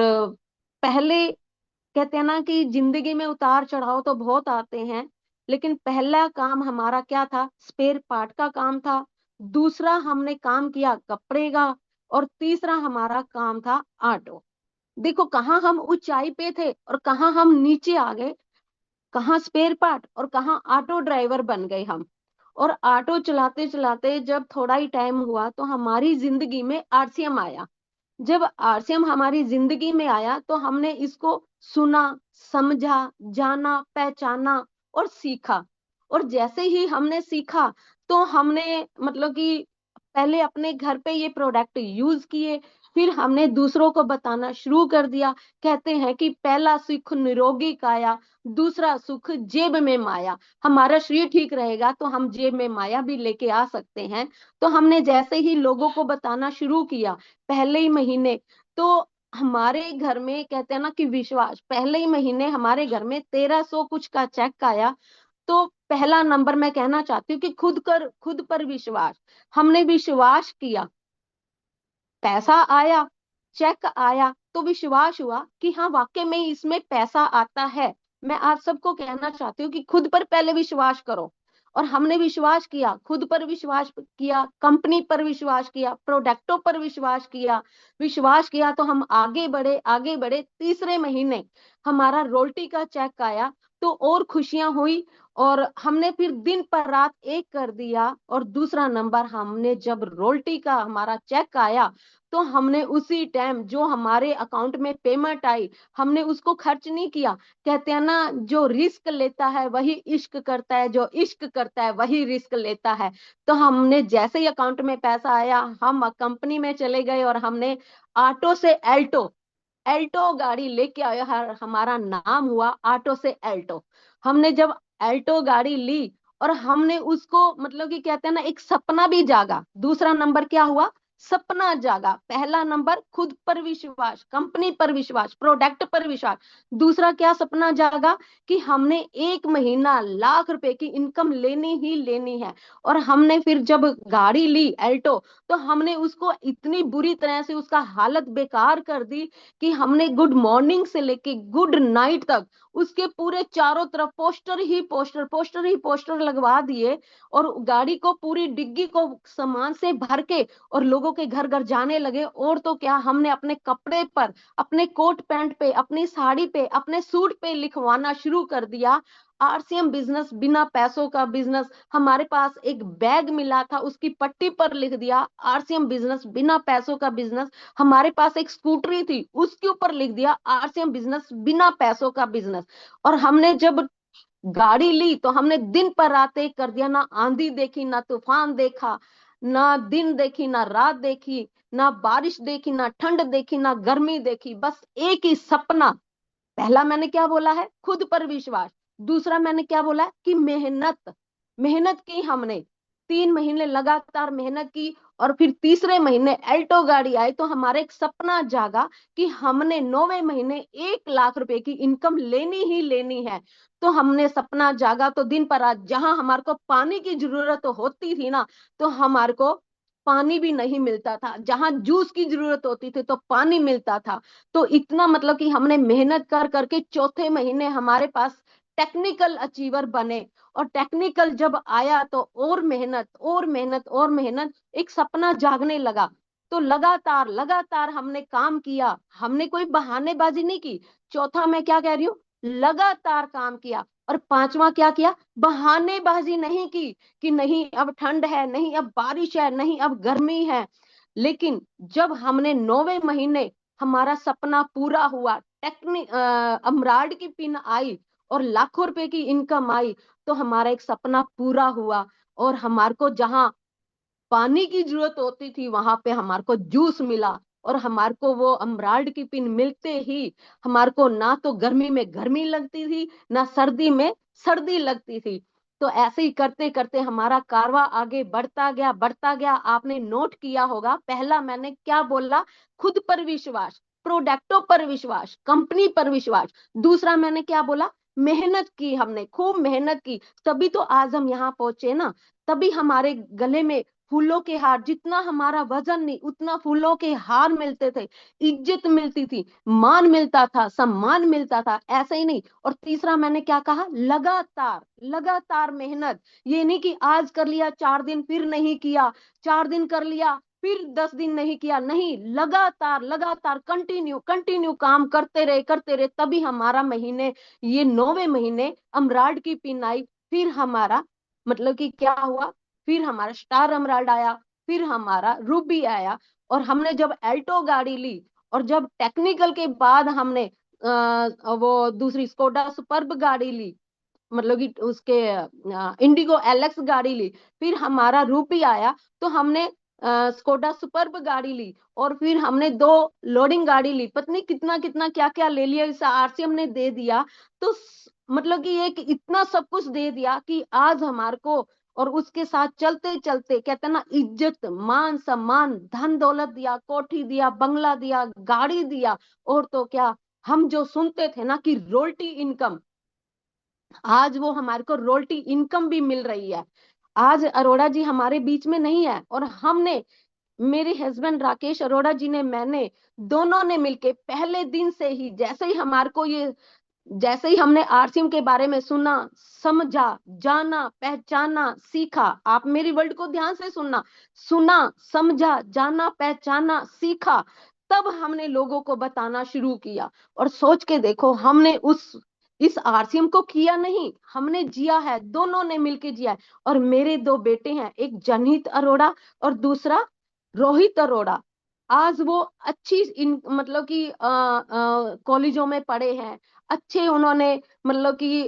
पहले, कहते हैं ना कि जिंदगी में उतार चढ़ाव तो बहुत आते हैं, लेकिन पहला काम हमारा क्या था? स्पेयर पार्ट का काम था। दूसरा, हमने काम किया कपड़े का। और तीसरा हमारा काम था ऑटो। देखो कहाँ हम ऊंचाई पे थे और कहाँ हम नीचे आ गए, कहाँ स्पेयर पार्ट और कहाँ ऑटो ड्राइवर बन गए हम। और ऑटो चलाते चलाते जब थोड़ा ही टाइम हुआ तो हमारी जिंदगी में आरसीएम आया। जब आरसीएम हमारी जिंदगी में आया तो हमने इसको सुना, समझा, जाना, पहचाना और सीखा। और जैसे ही हमने सीखा तो हमने मतलब कि पहले अपने घर पे ये प्रोडक्ट यूज किए, फिर हमने दूसरों को बताना शुरू कर दिया। कहते हैं कि पहला सुख निरोगी काया, दूसरा सुख जेब में माया। हमारा शरीर ठीक रहेगा तो हम जेब में माया भी लेके आ सकते हैं। तो हमने जैसे ही लोगों को बताना शुरू किया पहले ही महीने, तो हमारे घर में कहते हैं ना कि विश्वास, पहले ही महीने हमारे घर में 1300 कुछ का चेक आया। तो पहला नंबर मैं कहना चाहती हूँ कि खुद पर विश्वास। हमने विश्वास किया, पैसा आया, चेक आया, तो विश्वास हुआ कि हाँ वाकई में इसमें पैसा आता है। मैं आप सबको कहना चाहती हूँ कि खुद पर पहले विश्वास करो। और हमने विश्वास किया, खुद पर विश्वास किया, कंपनी पर विश्वास किया, प्रोडक्टों पर विश्वास किया तो हम आगे बढ़े। तीसरे महीने हमारा रोल्टी का चेक आया, तो और खुशियां हुई। और हमने फिर दिन पर रात एक कर दिया। और दूसरा नंबर, हमने जब रोल्टी का हमारा चेक आया तो हमने उसी टाइम जो हमारे अकाउंट में पेमेंट आई, हमने उसको खर्च नहीं किया। कहते हैं ना, जो रिस्क लेता है वही इश्क करता है, जो इश्क करता है वही रिस्क लेता है। तो हमने जैसे ही अकाउंट में पैसा आया, हम कंपनी में चले गए और हमने ऑटो से एल्टो एल्टो गाड़ी लेके आया। हमारा नाम हुआ ऑटो से एल्टो। हमने जब एल्टो गाड़ी ली और हमने उसको मतलब कि कहते हैं ना, एक सपना भी जागा। दूसरा नंबर क्या हुआ? सपना जागा। पहला नंबर खुद पर विश्वास, कंपनी पर विश्वास, प्रोडक्ट पर विश्वास। दूसरा क्या सपना जागा? कि हमने एक महीना लाख रुपए की इनकम लेनी ही लेनी है। और हमने फिर जब गाड़ी ली एल्टो, तो हमने उसको इतनी बुरी तरह से उसका हालत बेकार कर दी कि हमने गुड मॉर्निंग से लेके गुड नाइट तक उसके पूरे चारों तरफ पोस्टर ही पोस्टर लगवा दिए। और गाड़ी को पूरी डिग्गी को सामान से भर के और लोगों के घर घर जाने लगे। और तो क्या, हमने अपने कपड़े पर, अपने कोट पैंट पे, अपनी साड़ी पे, अपने सूट पे लिखवाना शुरू कर दिया, आरसीएम बिजनेस, बिना पैसों का बिजनेस। हमारे पास एक बैग मिला था, उसकी पट्टी पर लिख दिया आरसीएम बिजनेस, बिना पैसों का बिजनेस। हमारे पास एक स्कूटरी थी, उसके ऊपर लिख दिया आरसीएम बिजनेस, बिना पैसों का बिजनेस। और हमने जब गाड़ी ली तो हमने दिन पर रात एक कर दिया। ना आंधी देखी, ना तूफान देखा, ना दिन देखी, ना रात देखी, ना बारिश देखी, ना ठंड देखी, ना गर्मी देखी, बस एक ही सपना। पहला मैंने क्या बोला है? खुद पर विश्वास। दूसरा मैंने क्या बोला है? कि मेहनत। मेहनत की हमने, 3 महीने लगातार मेहनत की। और फिर तीसरे महीने एल्टो गाड़ी आई तो हमारा एक सपना जागा कि हमने 9वें महीने 1 लाख रुपए की इनकम लेनी ही लेनी है। तो हमने सपना जागा तो दिन पर आज जहां हमारे को पानी की जरूरत होती थी ना, तो हमारे को पानी भी नहीं मिलता था। जहां जूस की जरूरत होती थी तो पानी मिलता था। तो इतना मतलब कि हमने मेहनत कर करके चौथे महीने हमारे पास टेक्निकल अचीवर बने। और टेक्निकल जब आया तो और मेहनत और मेहनत और मेहनत, एक सपना जागने लगा। तो लगातार लगातार हमने काम किया, हमने कोई बहानेबाजी नहीं की। चौथा मैं क्या कह रही हूँ? लगातार काम किया। और पांचवा क्या किया? बहानेबाजी नहीं की कि नहीं अब ठंड है, नहीं अब बारिश है, नहीं अब गर्मी है। लेकिन जब हमने 9वें महीने हमारा सपना पूरा हुआ, अमराल्ड की पिन आई और लाखों रुपए की इनकम आई, तो हमारा एक सपना पूरा हुआ। और हमारे को जहां पानी की जरूरत होती थी वहां पे हमारे को जूस मिला। और हमारे को वो अमराल्ड की पिन मिलते ही हमारे को ना तो गर्मी में गर्मी लगती थी, ना सर्दी में सर्दी लगती थी। तो ऐसे ही करते करते हमारा कारवा आगे बढ़ता गया, बढ़ता गया। आपने नोट किया होगा, पहला मैंने क्या बोला? खुद पर विश्वास, प्रोडक्टों पर विश्वास, कंपनी पर विश्वास। दूसरा मैंने क्या बोला? मेहनत की, हमने खूब मेहनत की, तभी तो आज हम यहाँ पहुंचे ना। तभी हमारे गले में फूलों के हार, जितना हमारा वजन नहीं उतना फूलों के हार मिलते थे, इज्जत मिलती थी, मान मिलता था, सम्मान मिलता था, ऐसे ही नहीं। और तीसरा मैंने क्या कहा? लगातार लगातार मेहनत। ये नहीं कि आज कर लिया 4 दिन फिर नहीं किया, 4 दिन कर लिया फिर 10 दिन नहीं किया, नहीं, लगातार लगातार कंटिन्यू कंटिन्यू काम करते रहे। तभी हमारा महीने, ये 9वें महीने अमराल्ड की पिन आई। फिर हमारा मतलब कि क्या हुआ? फिर हमारा स्टार एमराल्ड आया, फिर हमारा रूबी आया। और हमने जब एल्टो गाड़ी ली और जब टेक्निकल के बाद हमने वो दूसरी स्कोडा सुपर्ब गाड़ी ली, मतलब कि उसके इंडिगो एलेक्स गाड़ी ली, फिर हमारा रूबी आया। तो हमने स्कोडा सुपर्ब गाड़ी ली, और फिर हमने 2 लोडिंग गाड़ी ली, पत्नी कितना कितना क्या क्या ले लिया, इस आरसीएम ने दे दिया। तो मतलब कि एक इतना सब कुछ दे दिया कि आज हमारे को, और उसके साथ चलते चलते कहते हैं ना, इज्जत मान सम्मान धन दौलत दिया, कोठी दिया, बंगला दिया, गाड़ी दिया, और तो क्या, हम जो सुनते थे ना कि रोल्टी इनकम, आज वो हमारे को रोल्टी इनकम भी मिल रही है। आज अरोड़ा जी हमारे बीच में नहीं है, और हमने, मेरे हस्बैंड राकेश अरोड़ा जी ने, मैंने, दोनों ने मिलके पहले दिन से ही, जैसे ही हमारे को ये, जैसे ही हमने आरसीएम के बारे में सुना, समझा, जाना, पहचाना, सीखा, आप मेरी वर्ड को ध्यान से सुनना, सुना, समझा, जाना, पहचाना, सीखा, तब हमने लोगों को बताना शुरू किया। और सोच के देखो, हमने उस इस आरसीएम को किया नहीं, हमने जिया है, दोनों ने मिलके जिया है। और मेरे 2 बेटे हैं, एक जनहित अरोड़ा और दूसरा रोहित अरोड़ा। आज वो अच्छी मतलब कि कॉलेजों में पढ़े हैं, अच्छे उन्होंने मतलब कि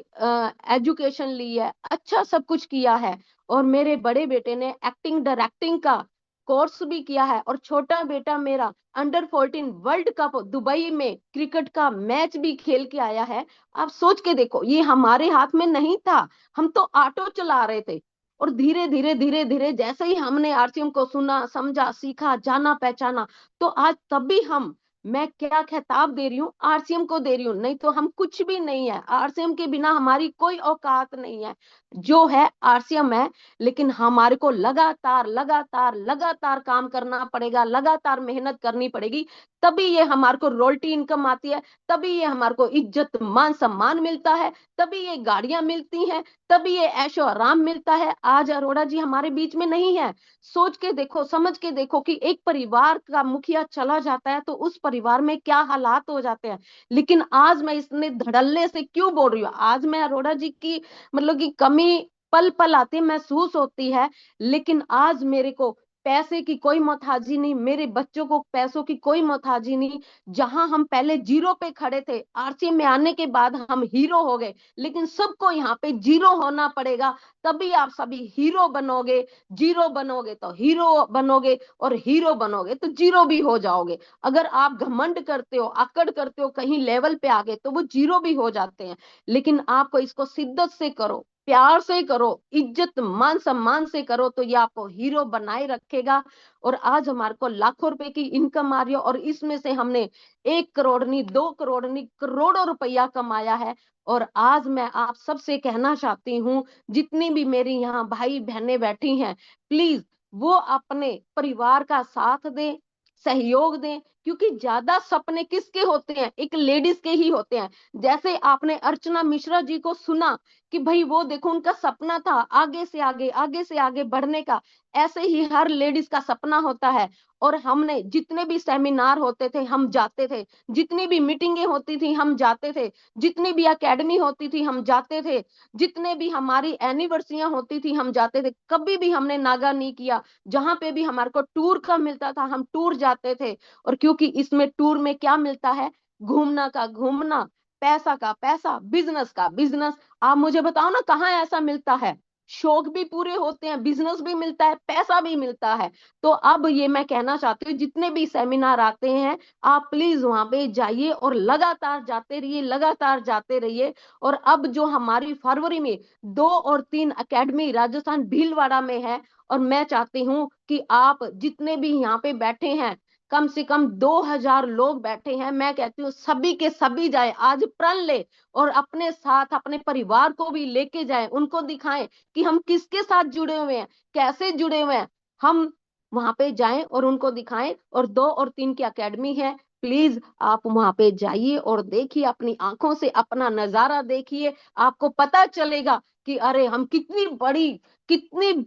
एजुकेशन ली है, अच्छा सब कुछ किया है। और मेरे बड़े बेटे ने एक्टिंग डायरेक्टिंग का कोर्स भी किया है, और छोटा बेटा मेरा अंडर 14 वर्ल्ड कप दुबई में क्रिकेट का मैच भी खेल के आया है। आप सोच के देखो, ये हमारे हाथ में नहीं था, हम तो ऑटो चला रहे थे। और धीरे धीरे धीरे धीरे जैसे ही हमने आरसीएम को सुना, समझा, सीखा, जाना, पहचाना, तो आज तभी हम, मैं क्या खिताब दे रही हूँ, आरसीएम को दे रही हूँ, नहीं तो हम कुछ भी नहीं है। आरसीएम के बिना हमारी कोई औकात नहीं है, जो है आरसीएम है। लेकिन हमारे को लगातार लगातार लगातार काम करना पड़ेगा, लगातार मेहनत करनी पड़ेगी, तभी ये हमारे को रोल्टी इनकम आती है, तभी ये हमारे को इज्जत मान सम्मान मिलता है, तभी ये गाड़ियां मिलती हैं, तभी ये ऐशो आराम मिलता है। आज अरोड़ा जी हमारे बीच में नहीं है। सोच के देखो, समझ के देखो कि एक परिवार का मुखिया चला जाता है तो उस परिवार में क्या हालात हो जाते हैं। लेकिन आज मैं इसने धड़ल्ले से क्यों बोल रही हूँ, आज मैं अरोड़ा जी की मतलब की कमी पल पल आती महसूस होती है। लेकिन आज मेरे को पैसे की कोई मोहताजी नहीं, मेरे बच्चों को पैसों की कोई मोहताजी नहीं। जहां हम पहले जीरो पे खड़े थे, आरसीएम में आने के बाद हम हीरो हो गए, लेकिन सबको यहाँ पे जीरो होना पड़ेगा, तभी आप सभी हीरो बनोगे। जीरो बनोगे तो हीरो बनोगे, और हीरो बनोगे तो जीरो भी हो जाओगे। अगर आप घमंड करते हो, आकड़ करते हो, कहीं लेवल पे आगे, तो वो जीरो भी हो जाते हैं। लेकिन आपको इसको शिद्दत से करो, प्यार से करो, इज्जत मान सम्मान से करो, तो ये आपको हीरो बनाए रखेगा। और आज हमारे को लाखों रुपए की इनकम आ रही है, और इसमें से हमने 1 करोड़ नहीं, 2 करोड़ नहीं, करोड़ों रुपया कमाया है। और आज मैं आप सबसे कहना चाहती हूँ, जितनी भी मेरी यहाँ भाई बहनें बैठी हैं, प्लीज वो अपने परिवार का साथ दें, सहयोग दें, क्योंकि ज्यादा सपने किसके होते हैं, एक लेडीज के ही होते हैं। जैसे आपने अर्चना मिश्रा जी को सुना कि भाई वो देखो, उनका सपना था आगे से आगे, आगे से आगे बढ़ने का, ऐसे ही हर लेडीज का सपना होता है। और हमने जितने भी सेमिनार होते थे हम जाते थे, जितनी भी मीटिंगें होती थी हम जाते थे, जितनी भी एकेडमी होती थी हम जाते थे, जितने भी हमारी एनिवर्सरियां होती थी हम जाते थे, कभी भी हमने नागा नहीं किया। जहां पे भी हमारे को टूर का मिलता था हम टूर जाते थे। और क्योंकि इसमें टूर में क्या मिलता है, घूमना का घूमना, पैसा का पैसा, बिजनेस का बिजनेस। आप मुझे बताओ ना, कहाँ ऐसा मिलता है, शौक भी पूरे होते हैं, बिजनेस भी मिलता है, पैसा भी मिलता है। तो अब ये मैं कहना चाहती हूँ, जितने भी सेमिनार आते हैं, आप प्लीज वहां पे जाइए और लगातार जाते रहिए, लगातार जाते रहिए। और अब जो हमारी फरवरी में 2 और 3 एकेडमी राजस्थान भीलवाड़ा में है, और मैं चाहती हूँ कि आप जितने भी यहाँ पे बैठे हैं, कम से कम 2000 लोग बैठे हैं, मैं कहती हूँ सभी के सभी जाए, आज प्रण ले, और अपने साथ अपने परिवार को भी लेके जाएं, उनको दिखाएं कि हम किसके साथ जुड़े हुए हैं, कैसे जुड़े हुए हैं। हम वहां पे जाएं और उनको दिखाएं। और 2 और 3 की एकेडमी है, प्लीज आप वहां पे जाइए और देखिए, अपनी आंखों से अपना नजारा देखिए, आपको पता चलेगा कि अरे हम कितनी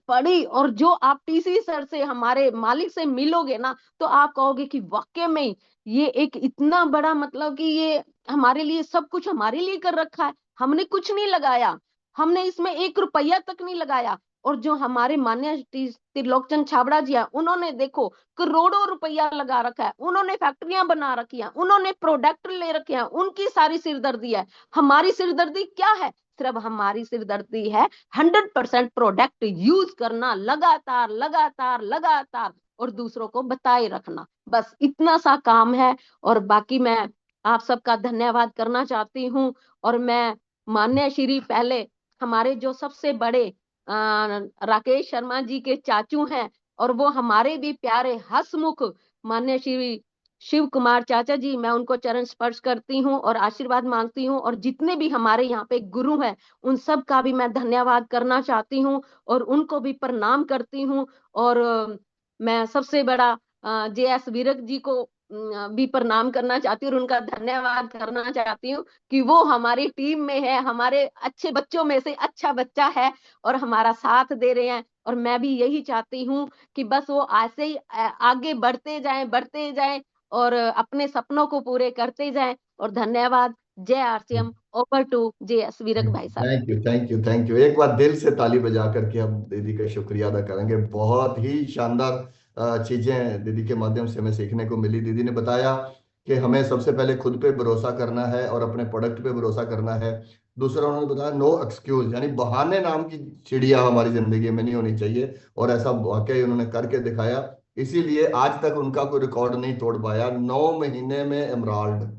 बड़ी। और जो आप टीसी सर से, हमारे मालिक से मिलोगे ना, तो आप कहोगे कि वाकई में ये एक इतना बड़ा, मतलब कि ये हमारे लिए सब कुछ हमारे लिए कर रखा है, हमने कुछ नहीं लगाया, हमने इसमें 1 रुपया तक नहीं लगाया। और जो हमारे माननीय त्रिलोकचंद छाबड़ा जी है, उन्होंने देखो करोड़ों रुपया लगा रखा है, उन्होंने फैक्ट्रियां बना रखी हैं, उन्होंने प्रोडक्ट ले रखे हैं, उनकी सारी सिरदर्दी है। हमारी सिरदर्दी क्या है, सिर्फ हमारी सिरदर्दी है 100% प्रोडक्ट यूज करना, लगातार लगातार लगातार, और दूसरों को बताए रखना, बस इतना सा काम है। और बाकी मैं आप सबका धन्यवाद करना चाहती हूँ। और मैं मान्य श्री पहले हमारे जो सबसे बड़े राकेश शर्मा जी के चाचू हैं, और वो हमारे भी प्यारे हंसमुख मान्य श्री शिव कुमार चाचा जी, मैं उनको चरण स्पर्श करती हूँ और आशीर्वाद मांगती हूँ। और जितने भी हमारे यहाँ पे गुरु हैं, उन सब का भी मैं धन्यवाद करना चाहती हूँ और उनको भी प्रणाम करती हूँ। और मैं सबसे बड़ा JS विरक जी को भी प्रणाम करना चाहती हूँ और उनका धन्यवाद करना चाहती हूँ कि वो हमारी टीम में है, हमारे अच्छे बच्चों में से अच्छा बच्चा है और हमारा साथ दे रहे हैं। और मैं भी यही चाहती हूँ कि बस वो ऐसे ही आगे बढ़ते जाएं और अपने सपनों को पूरे करते जाएं। और धन्यवाद। जय RCM। Over to JS Virk भाई साहब। Thank you, thank you, thank you. एक बार दिल से ताली बजा करके हम दीदी का शुक्रिया अदा करेंगे। बहुत ही शानदार चीजें दीदी के माध्यम से हमें सीखने को मिली। दीदी ने बताया कि हमें सबसे पहले खुद पे भरोसा करना है और अपने प्रोडक्ट पे भरोसा करना है। दूसरा उन्होंने बताया नो एक्सक्यूज, यानी बहाने नाम की चिड़िया हमारी जिंदगी में नहीं होनी चाहिए। और ऐसा वाकई उन्होंने करके दिखाया। इसीलिए आज तक उनका कोई रिकॉर्ड नहीं तोड़ पाया। 9 महीने में एमराल्ड,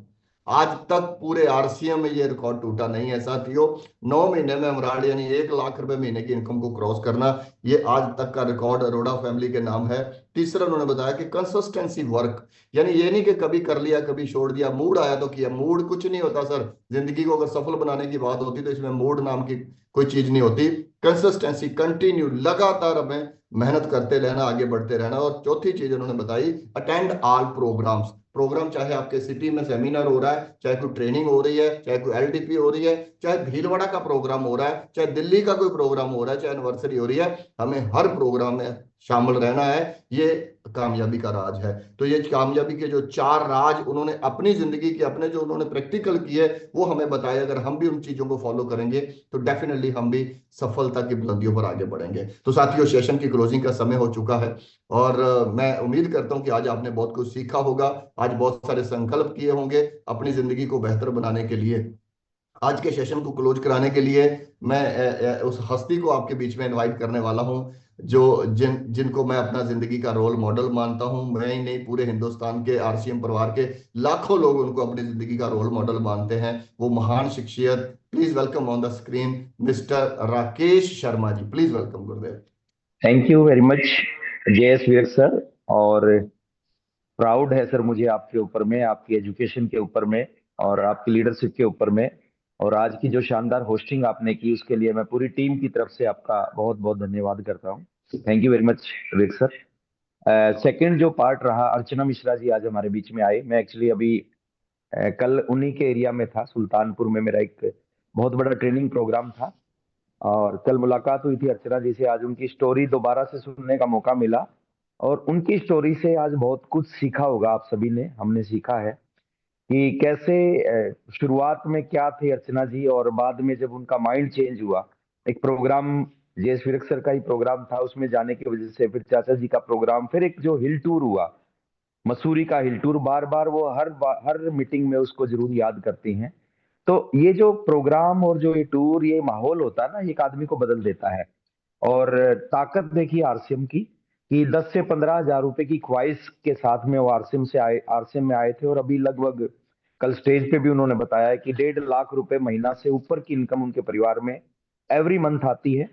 आज तक पूरे RCM में ये रिकॉर्ड टूटा नहीं है साथियों। 9 महीने में एमराल्ड यानी 1 लाख रुपए महीने की इनकम को क्रॉस करना, ये आज तक का रिकॉर्ड अरोड़ा फैमिली के नाम है। तीसरा उन्होंने बताया कि कंसिस्टेंसी वर्क, यानी ये नहीं कि कभी कर लिया कभी छोड़ दिया, मूड आया तो किया। मूड कुछ नहीं होता सर, जिंदगी को अगर सफल बनाने की बात होती तो इसमें मूड नाम की कोई चीज नहीं होती। कंसिस्टेंसी, कंटिन्यू, लगातार हमें मेहनत करते रहना, आगे बढ़ते रहना। और चौथी चीज उन्होंने बताई, अटेंड ऑल प्रोग्राम्स। प्रोग्राम चाहे आपके सिटी में सेमिनार हो रहा है, चाहे कोई ट्रेनिंग हो रही है, चाहे कोई LTP हो रही है, चाहे भीलवाड़ा का प्रोग्राम हो रहा है, चाहे दिल्ली का कोई प्रोग्राम हो रहा है, चाहे एनिवर्सरी हो रही है, हमें हर प्रोग्राम में शामिल रहना है। ये कामयाबी का राज है। तो ये कामयाबी के जो 4 राज उन्होंने अपनी जिंदगी के, अपने जो उन्होंने प्रैक्टिकल किए वो हमें बताए। अगर हम भी उन चीजों को फॉलो करेंगे तो डेफिनेटली हम भी सफलता की बुलंदियों पर आगे बढ़ेंगे। तो साथियों, सेशन की क्लोजिंग का समय हो चुका है और मैं उम्मीद करता हूं कि आज आपने बहुत कुछ सीखा होगा। आज बहुत सारे संकल्प किए होंगे अपनी जिंदगी को बेहतर बनाने के लिए। आज के सेशन को क्लोज कराने के लिए मैं उस हस्ती को आपके बीच में इनवाइट करने वाला हूं जो जिनको मैं अपना जिंदगी का रोल मॉडल मानता हूं। मैं ही नहीं, पूरे हिंदुस्तान के RCM परिवार के लाखों लोग उनको अपनी जिंदगी का रोल मॉडल मानते हैं। वो महान शख्सियत, please welcome on the screen mister Rakesh Sharma ji. Please welcome Gurudev. Thank you very much JS Virk sir. और प्राउड है सर मुझे आपके ऊपर में, आपकी एजुकेशन के ऊपर में और आपकी लीडरशिप के ऊपर में। और आज की जो शानदार होस्टिंग आपने की उसके लिए मैं पूरी टीम की तरफ से आपका बहुत बहुत धन्यवाद करता हूँ। Thank you very much Vivek sir. Second जो पार्ट रहा, अर्चना मिश्रा जी आज हमारे बीच में आए। मैं एक्चुअली अभी कल उन्हीं के एरिया में था, सुल्तानपुर में मेरा एक बहुत बड़ा ट्रेनिंग प्रोग्राम था और कल मुलाकात हुई थी अर्चना जी से। आज उनकी स्टोरी दोबारा से सुनने का मौका मिला और उनकी स्टोरी से आज बहुत कुछ सीखा होगा आप सभी ने। हमने सीखा है कि कैसे शुरुआत में क्या थे अर्चना जी और बाद में जब उनका माइंड चेंज हुआ। एक प्रोग्राम JS विरक सर का ही प्रोग्राम था, उसमें जाने की वजह से फिर चाचा जी का प्रोग्राम, फिर एक जो हिल टूर हुआ, मसूरी का हिल टूर, बार बार वो हर मीटिंग में उसको जरूर याद करती हैं। तो ये जो प्रोग्राम और जो ये टूर, ये माहौल होता है ना, ये एक आदमी को बदल देता है। और ताकत देखिए RCM की कि 10 से 15 हजार रुपए की ख्वाहिश के साथ में वो RCM में आए थे और अभी लगभग कल स्टेज पे भी उन्होंने बताया है कि 1.5 लाख रुपए महीना से ऊपर की इनकम उनके परिवार में एवरी मंथ आती है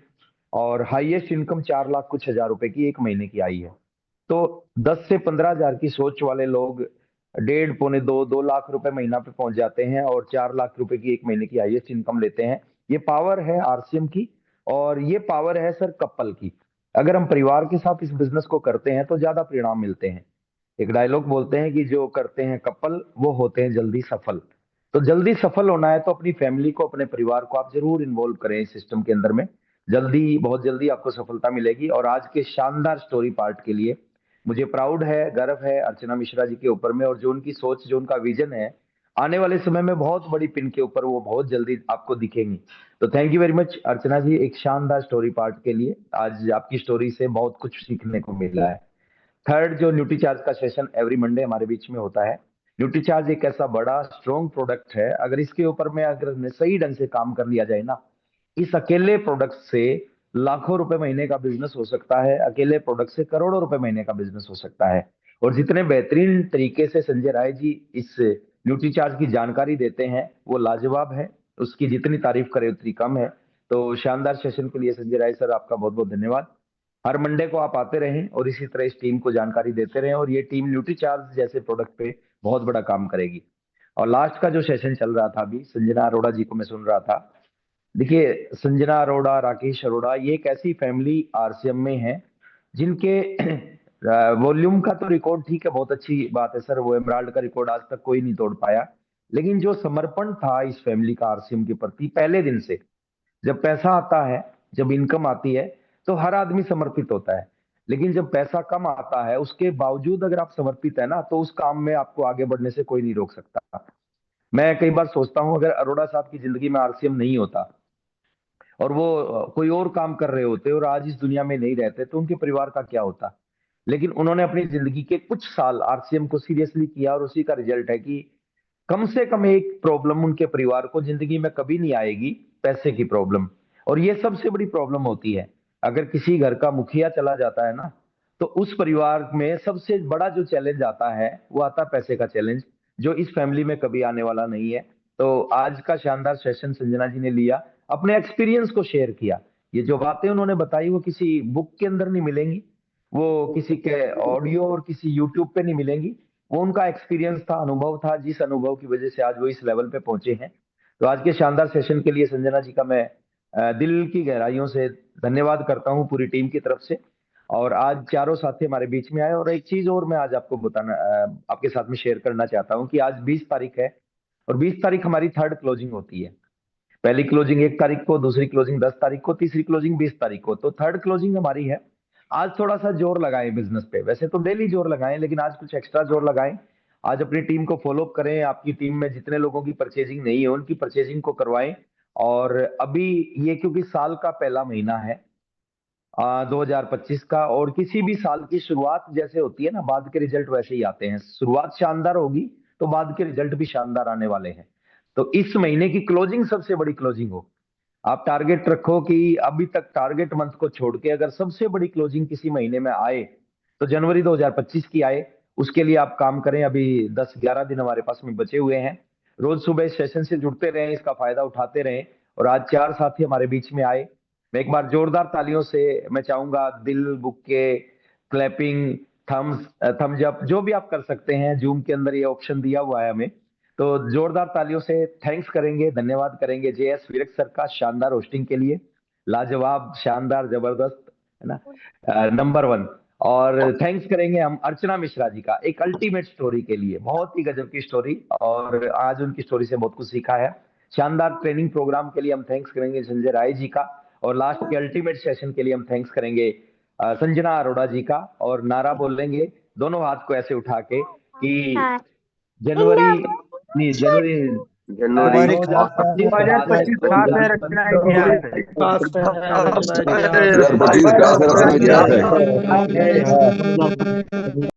और हाईएस्ट इनकम 4 लाख कुछ हजार रुपए की एक महीने की आई है। तो 10 से 15 हजार की सोच वाले लोग 1.5 पौने 2 लाख रुपए महीना पे पहुंच जाते हैं और 4 लाख रुपए की एक महीने की हाईएस्ट इनकम लेते हैं। ये पावर है RCM की और ये पावर है सर कपल की। अगर हम परिवार के साथ इस बिजनेस को करते हैं तो ज्यादा परिणाम मिलते हैं। एक डायलॉग बोलते हैं कि जो करते हैं कपल वो होते हैं जल्दी सफल। तो जल्दी सफल होना है तो अपनी फैमिली को, अपने परिवार को आप जरूर इन्वॉल्व करें इस सिस्टम के अंदर में। जल्दी, बहुत जल्दी आपको सफलता मिलेगी। और आज के शानदार स्टोरी पार्ट के लिए मुझे प्राउड है, गर्व है अर्चना मिश्रा जी के ऊपर में। और जो उनकी सोच, जो उनका विजन है, आने वाले समय में बहुत बड़ी पिन के ऊपर वो बहुत जल्दी आपको दिखेंगी। तो थैंक यू वेरी मच अर्चना जी एक शानदार स्टोरी पार्ट के लिए। आज आपकी स्टोरी से बहुत कुछ सीखने को मिला है। थर्ड, जो न्यूट्री चार्ज का सेशन एवरी मंडे हमारे बीच में होता है। न्यूट्री चार्ज एक ऐसा बड़ा स्ट्रॉन्ग प्रोडक्ट है, अगर इसके ऊपर में अगर सही ढंग से काम कर लिया जाए ना, इस अकेले प्रोडक्ट से लाखों रुपए महीने का बिजनेस हो सकता है, अकेले प्रोडक्ट से करोड़ों रुपए महीने का बिजनेस हो सकता है। और जितने बेहतरीन तरीके से संजय राय जी इस न्यूट्रीचार्ज की जानकारी देते हैं वो लाजवाब है, उसकी जितनी तारीफ करे उतनी कम है। तो शानदार सेशन के लिए संजय राय सर आपका बहुत बहुत धन्यवाद। हर मंडे को आप आते रहें और इसी तरह इस टीम को जानकारी देते रहें, और ये टीम न्यूट्रीचार्ज जैसे प्रोडक्ट पे बहुत बड़ा काम करेगी। और लास्ट का जो सेशन चल रहा था अभी, संजना अरोड़ा जी को मैं सुन रहा था। देखिए, संजना अरोड़ा, राकेश अरोड़ा, ये एक ऐसी फैमिली आरसीएम में है जिनके वॉल्यूम का तो रिकॉर्ड ठीक है, बहुत अच्छी बात है सर, वो एमराल्ड का रिकॉर्ड आज तक कोई नहीं तोड़ पाया। लेकिन जो समर्पण था इस फैमिली का आरसीएम के प्रति पहले दिन से, जब पैसा आता है, जब इनकम आती है तो हर आदमी समर्पित होता है, लेकिन जब पैसा कम आता है उसके बावजूद अगर आप समर्पित है ना, तो उस काम में आपको आगे बढ़ने से कोई नहीं रोक सकता। मैं कई बार सोचता हूं अगर अरोड़ा साहब की जिंदगी में आरसीएम नहीं होता और वो कोई और काम कर रहे होते और आज इस दुनिया में नहीं रहते, तो उनके परिवार का क्या होता। लेकिन उन्होंने अपनी जिंदगी के कुछ साल आरसीएम को सीरियसली किया और उसी का रिजल्ट है कि कम से कम एक प्रॉब्लम उनके परिवार को जिंदगी में कभी नहीं आएगी, पैसे की प्रॉब्लम। और ये सबसे बड़ी प्रॉब्लम होती है, अगर किसी घर का मुखिया चला जाता है ना, तो उस परिवार में सबसे बड़ा जो चैलेंज आता है वो आता है पैसे का चैलेंज, जो इस फैमिली में कभी आने वाला नहीं है। तो आज का शानदार सेशन संजना जी ने लिया, अपने एक्सपीरियंस को शेयर किया। ये जो बातें उन्होंने बताई वो किसी बुक के अंदर नहीं मिलेंगी, वो किसी के ऑडियो और किसी यूट्यूब पे नहीं मिलेंगी, वो उनका एक्सपीरियंस था, अनुभव था, जिस अनुभव की वजह से आज वो इस लेवल पे पहुंचे हैं। तो आज के शानदार सेशन के लिए संजना जी का मैं दिल की गहराइयों से धन्यवाद करता हूं पूरी टीम की तरफ से। और आज चारों साथी हमारे बीच में आए। और एक चीज और मैं आज आपको बताना आपके साथ में शेयर करना चाहता हूं कि आज 20 तारीख है और 20 तारीख हमारी थर्ड क्लोजिंग होती है। पहली क्लोजिंग 1 तारीख को, दूसरी क्लोजिंग 10 तारीख को, तीसरी क्लोजिंग 20 तारीख को, तो थर्ड क्लोजिंग हमारी है। आज थोड़ा सा जोर लगाएं बिजनेस पे, वैसे तो डेली जोर लगाएं लेकिन आज कुछ एक्स्ट्रा जोर लगाएं। आज अपनी टीम को फॉलो अप करें, आपकी टीम में जितने लोगों की परचेजिंग नहीं है उनकी परचेजिंग को करवाएं। और अभी ये क्योंकि साल का पहला महीना है 2025 का, और किसी भी साल की शुरुआत जैसे होती है ना, बाद के रिजल्ट वैसे ही आते हैं। शुरुआत शानदार होगी तो बाद के रिजल्ट भी शानदार आने वाले हैं। तो इस महीने की क्लोजिंग सबसे बड़ी क्लोजिंग हो। आप टारगेट रखो कि अभी तक टारगेट मंथ को छोड़ के अगर सबसे बड़ी क्लोजिंग किसी महीने में आए तो जनवरी 2025 की आए। उसके लिए आप काम करें। अभी 10-11 दिन हमारे पास में बचे हुए हैं। रोज सुबह इस सेशन से जुड़ते रहें, इसका फायदा उठाते रहें। और आज 4 साथी हमारे बीच में आए। मैं एक बार जोरदार तालियों से मैं चाहूंगा, दिल, बुक्के, क्लैपिंग, थम्स अप, जो भी आप कर सकते हैं, जूम के अंदर ये ऑप्शन दिया हुआ है हमें, तो जोरदार तालियों से थैंक्स करेंगे, धन्यवाद करेंगे जेएस विरक सर का शानदार होस्टिंग के लिए। लाजवाब, शानदार, जबरदस्त, है ना, नंबर 1। और थैंक्स करेंगे हम अर्चना मिश्रा जी का, एक अल्टीमेट स्टोरी के लिए, बहुत ही गजब की स्टोरी, और आज उनकी स्टोरी से बहुत कुछ सीखा है। शानदार ट्रेनिंग प्रोग्राम के लिए हम थैंक्स करेंगे संजय राय जी का। और लास्ट के अल्टीमेट सेशन के लिए हम थैंक्स करेंगे संजना अरोड़ा जी का। और नारा बोलेंगे दोनों हाथ को ऐसे उठा के कि जनवरी नहीं, जनवरी जनवरी 2025 2025 खास है रचना इतिहास है। 2025 खास है।